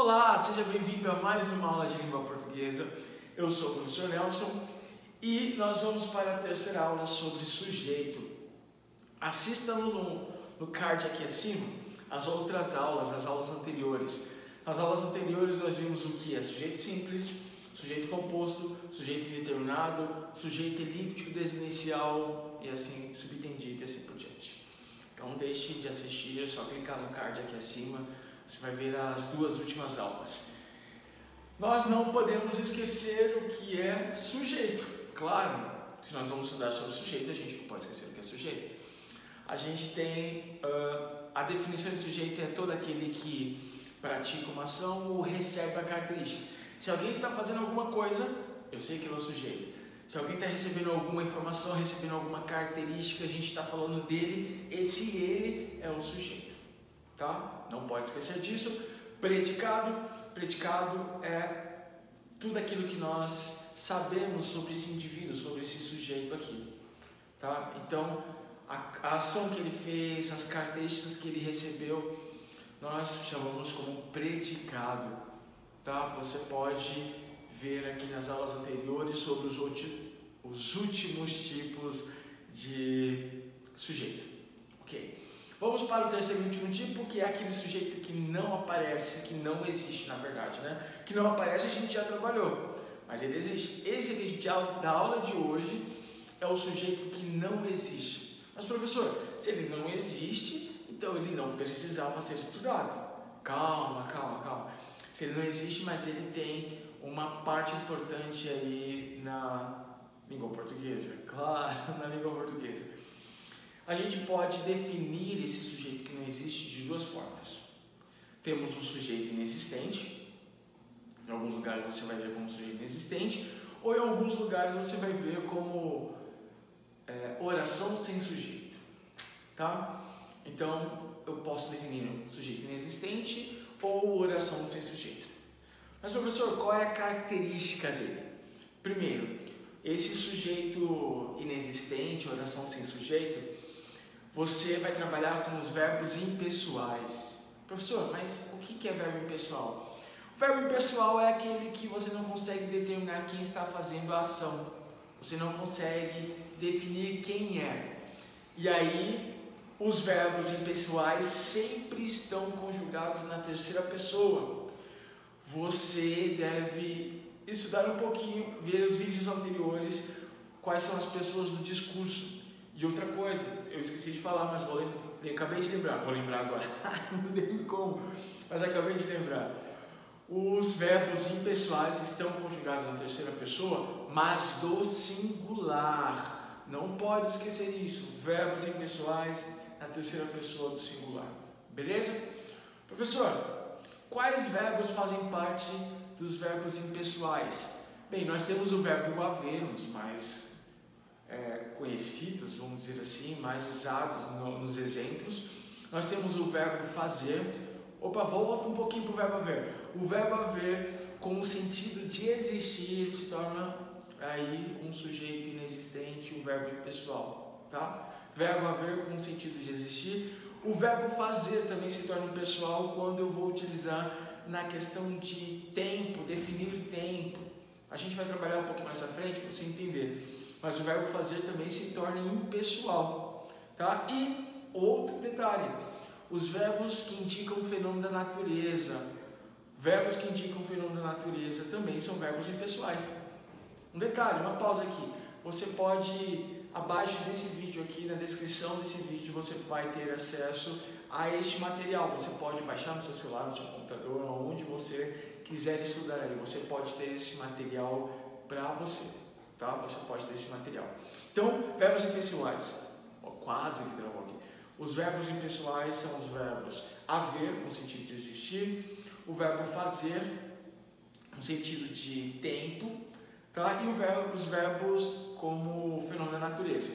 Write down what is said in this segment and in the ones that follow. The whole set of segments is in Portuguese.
Olá, seja bem-vindo a mais uma aula de língua portuguesa. Eu sou o professor Nelson e nós vamos para a terceira aula sobre sujeito. Assista no card aqui acima as outras aulas, as aulas anteriores. Nas aulas anteriores nós vimos o que é sujeito simples, sujeito composto, sujeito indeterminado, sujeito elíptico desinicial e assim subentendido e assim por diante. Então deixe de assistir, é só clicar no card aqui acima. Você vai ver as duas últimas aulas. Nós não podemos esquecer o que é sujeito. Claro, se nós vamos estudar sobre sujeito, a gente não pode esquecer o que é sujeito. A gente tem a definição de sujeito é todo aquele que pratica uma ação ou recebe a característica. Se alguém está fazendo alguma coisa, eu sei que ele é o sujeito. Se alguém está recebendo alguma informação, recebendo alguma característica, a gente está falando dele, esse ele é o sujeito. Tá? Não pode esquecer disso. Predicado é tudo aquilo que nós sabemos sobre esse indivíduo, sobre esse sujeito aqui. Tá? Então, a ação que ele fez, as características que ele recebeu, nós chamamos como predicado. Tá? Você pode ver aqui nas aulas anteriores sobre os últimos tipos de sujeito. Ok? Vamos para o terceiro e último tipo, que é aquele sujeito que não aparece, que não existe, na verdade, né? Que não aparece a gente já trabalhou, mas ele existe. Esse aqui da aula de hoje é o sujeito que não existe. Mas professor, se ele não existe, então ele não precisava ser estudado. Calma. Se ele não existe, mas ele tem uma parte importante aí na língua portuguesa. Claro, na língua portuguesa. A gente pode definir esse sujeito que não existe de duas formas. Temos o sujeito inexistente. Em alguns lugares você vai ver como sujeito inexistente, ou em alguns lugares você vai ver como oração sem sujeito. Tá? Então, eu posso definir um sujeito inexistente ou oração sem sujeito. Mas, professor, qual é a característica dele? Primeiro, esse sujeito inexistente, oração sem sujeito, você vai trabalhar com os verbos impessoais. Professor, mas o que é verbo impessoal? O verbo impessoal é aquele que você não consegue determinar quem está fazendo a ação. Você não consegue definir quem é. E aí, os verbos impessoais sempre estão conjugados na terceira pessoa. Você deve estudar um pouquinho, ver os vídeos anteriores, quais são as pessoas do discurso. E outra coisa, eu esqueci de falar, mas acabei de lembrar, vou lembrar agora, não tem como, mas acabei de lembrar. Os verbos impessoais estão conjugados na terceira pessoa, mas do singular. Não pode esquecer isso, verbos impessoais na terceira pessoa do singular. Beleza? Professor, quais verbos fazem parte dos verbos impessoais? Bem, nós temos o verbo haver, um dos mais conhecidos, vamos dizer assim, mais usados nos exemplos. Nós temos o verbo fazer. Volta um pouquinho para o verbo haver. O verbo haver, com o sentido de existir, se torna aí um sujeito inexistente, um verbo impessoal, tá? Verbo haver com o sentido de existir. O verbo fazer também se torna impessoal quando eu vou utilizar na questão de tempo, definir tempo. A gente vai trabalhar um pouquinho mais à frente para você entender. Mas o verbo fazer também se torna impessoal, tá? E outro detalhe, os verbos que indicam o fenômeno da natureza, também são verbos impessoais. Um detalhe, uma pausa aqui, você pode, abaixo desse vídeo aqui, na descrição desse vídeo, você vai ter acesso a este material. Você pode baixar no seu celular, no seu computador, onde você quiser estudar aí, você pode ter esse material para você. Tá? Você pode ter esse material. Então, verbos impessoais. Quase que travou aqui. Os verbos impessoais são os verbos haver, no sentido de existir, o verbo fazer, no sentido de tempo, tá? E os verbos como fenômeno da natureza,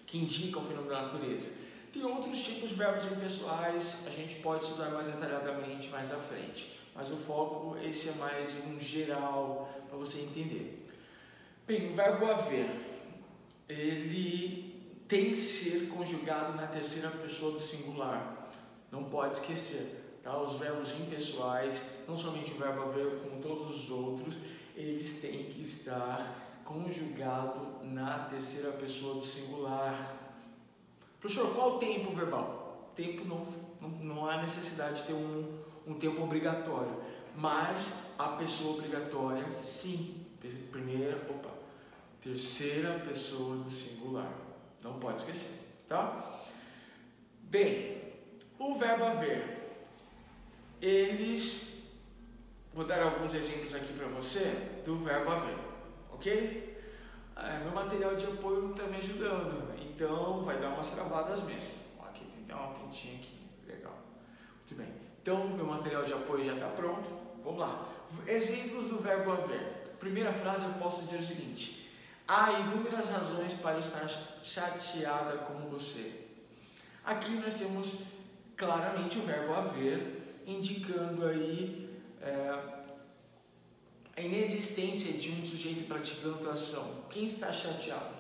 que indicam o fenômeno da natureza. Tem outros tipos de verbos impessoais, a gente pode estudar mais detalhadamente mais à frente, mas o foco, esse é mais um geral para você entender. Bem, o verbo haver, ele tem que ser conjugado na terceira pessoa do singular. Não pode esquecer. tá? Os verbos impessoais, não somente o verbo haver, como todos os outros, eles têm que estar conjugado na terceira pessoa do singular. Professor, qual o tempo verbal? Tempo não há necessidade de ter um tempo obrigatório, mas a pessoa obrigatória, sim. Terceira pessoa do singular. Não pode esquecer, tá? Bem, o verbo haver, vou dar alguns exemplos aqui para você do verbo haver, ok? Meu material de apoio não está me ajudando, então vai dar umas travadas mesmo. Aqui tem que dar uma pintinha aqui, legal. Muito bem, então meu material de apoio já está pronto, vamos lá. Exemplos do verbo haver. Primeira frase eu posso dizer o seguinte: há inúmeras razões para estar chateada com você. Aqui nós temos claramente o verbo haver, indicando aí a inexistência de um sujeito praticando a ação. Quem está chateado?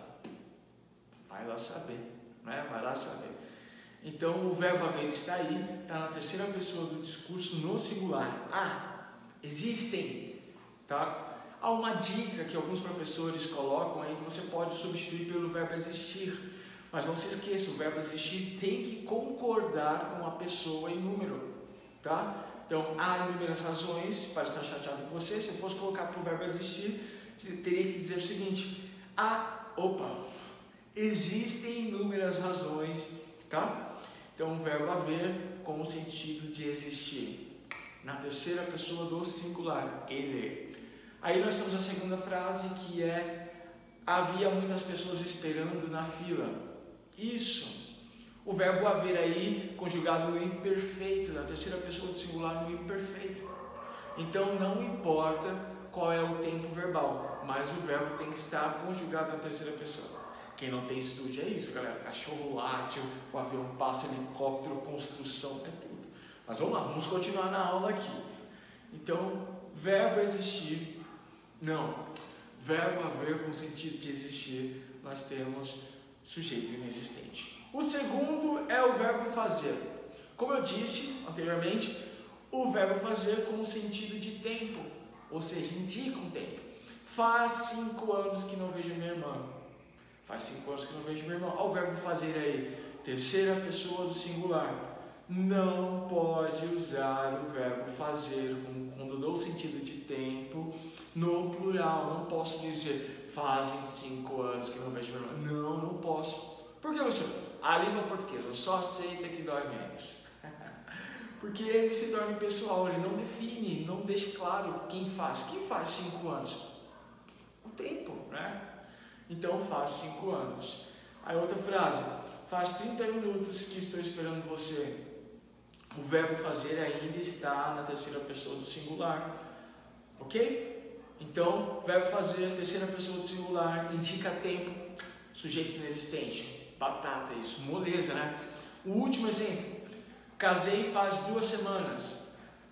Vai lá saber, né? Vai lá saber. Então o verbo haver está aí, está na terceira pessoa do discurso no singular. Existem, tá? Há uma dica que alguns professores colocam aí que você pode substituir pelo verbo existir, mas não se esqueça, o verbo existir tem que concordar com a pessoa em número, tá? Então, há inúmeras razões para estar chateado com você. Se eu fosse colocar para o verbo existir, você teria que dizer o seguinte: existem inúmeras razões, tá? Então, o verbo haver com o sentido de existir, na terceira pessoa do singular, ele. Aí nós temos a segunda frase, que é: havia muitas pessoas esperando na fila. Isso. O verbo haver aí, conjugado no imperfeito, na terceira pessoa do singular no imperfeito. Então não importa qual é o tempo verbal, mas o verbo tem que estar conjugado na terceira pessoa. Quem não tem estúdio é isso, galera. Cachorro late, o avião passa, helicóptero, construção, é tudo. Mas vamos lá, vamos continuar na aula aqui. Então, verbo existir, não. Verbo haver com sentido de existir, nós temos sujeito inexistente. O segundo é o verbo fazer. Como eu disse anteriormente, o verbo fazer com o sentido de tempo, ou seja, indica um tempo. Faz 5 anos que não vejo minha irmã. Faz 5 anos que não vejo minha irmã. Olha o verbo fazer aí, terceira pessoa do singular. Não pode usar o verbo fazer quando dou sentido de tempo no plural. Não posso dizer fazem 5 anos que não vejo minha irmã. Não posso. Por que, professor? A língua portuguesa só aceita que dói menos. Porque ele se torna impessoal, ele não define, não deixa claro quem faz. Quem faz 5 anos? O tempo, né? Então faz 5 anos. Aí outra frase: faz 30 minutos que estou esperando você. O verbo fazer ainda está na terceira pessoa do singular. Ok? Então, verbo fazer, terceira pessoa do singular, indica tempo, sujeito inexistente. Batata isso, moleza, né? O último exemplo: casei faz 2 semanas.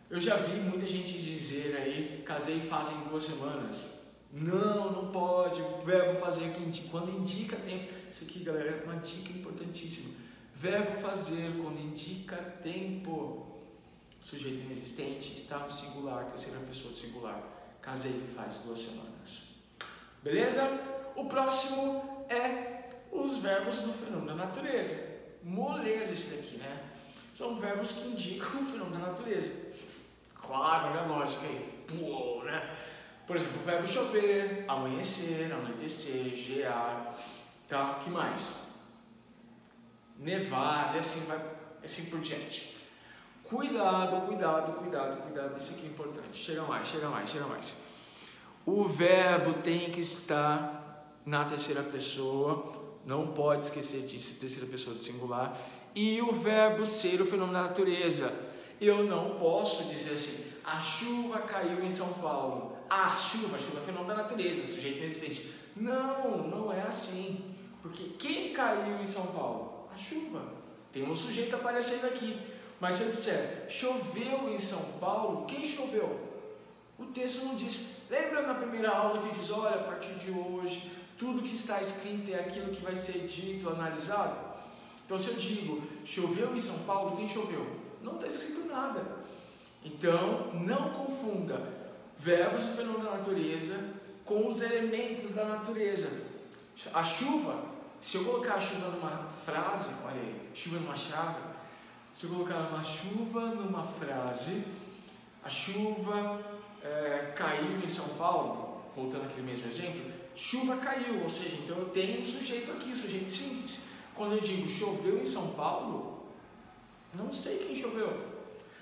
Eu já vi muita gente dizer aí, casei fazem 2 semanas. Não pode. O verbo fazer quando indica tempo. Isso aqui, galera, é uma dica importantíssima. Verbo fazer quando indica tempo. Sujeito inexistente está no singular, terceira pessoa do singular. Casei faz 2 semanas. Beleza? O próximo é os verbos do fenômeno da natureza. Moleza esse daqui, né? São verbos que indicam o fenômeno da natureza. Claro, olha a lógica aí. Uou, né? Por exemplo, o verbo chover, amanhecer, anoitecer, gear, tá? O que mais? Nevar, e assim por diante. Cuidado, isso aqui é importante. Chega mais. O verbo tem que estar na terceira pessoa, não pode esquecer disso, terceira pessoa do singular. E o verbo ser o fenômeno da natureza. Eu não posso dizer assim: a chuva caiu em São Paulo. A chuva é fenômeno da natureza, sujeito inexistente. Não é assim. Porque quem caiu em São Paulo? A chuva. Tem um sujeito aparecendo aqui. Mas se eu disser choveu em São Paulo, quem choveu? O texto não diz. Lembra na primeira aula que diz: olha, a partir de hoje, tudo que está escrito é aquilo que vai ser dito, analisado? Então se eu digo choveu em São Paulo, quem choveu? Não está escrito nada. Então, não confunda verbos e fenômenos da natureza com os elementos da natureza. A chuva, se eu colocar a chuva numa frase, olha aí, chuva numa chave, se eu colocar uma chuva numa frase, a chuva caiu em São Paulo, voltando àquele mesmo exemplo, chuva caiu, ou seja, então eu tenho um sujeito aqui, sujeito simples. Quando eu digo choveu em São Paulo, não sei quem choveu.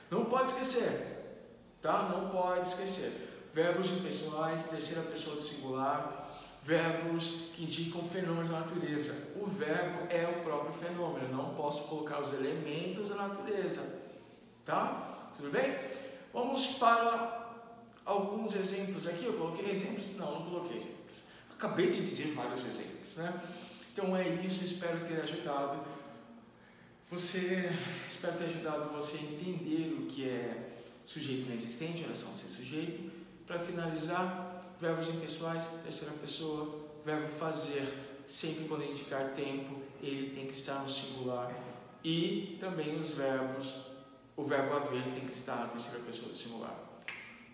Não pode esquecer, tá? Não pode esquecer. Verbos impessoais, terceira pessoa do singular, verbos que indicam fenômenos da natureza. O verbo é o próprio fenômeno, eu não posso colocar os elementos da natureza, tá? Tudo bem? Vamos para alguns exemplos aqui. Eu coloquei exemplos? Não coloquei exemplos. Acabei de dizer vários exemplos, né? Então é isso, espero ter ajudado você a entender o que é sujeito inexistente, oração sem sujeito. Para finalizar, verbos impessoais, terceira pessoa, verbo fazer, sempre quando indicar tempo, ele tem que estar no singular. E também os verbos, o verbo haver tem que estar na terceira pessoa do singular.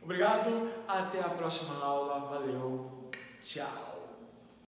Obrigado, até a próxima aula, valeu, tchau!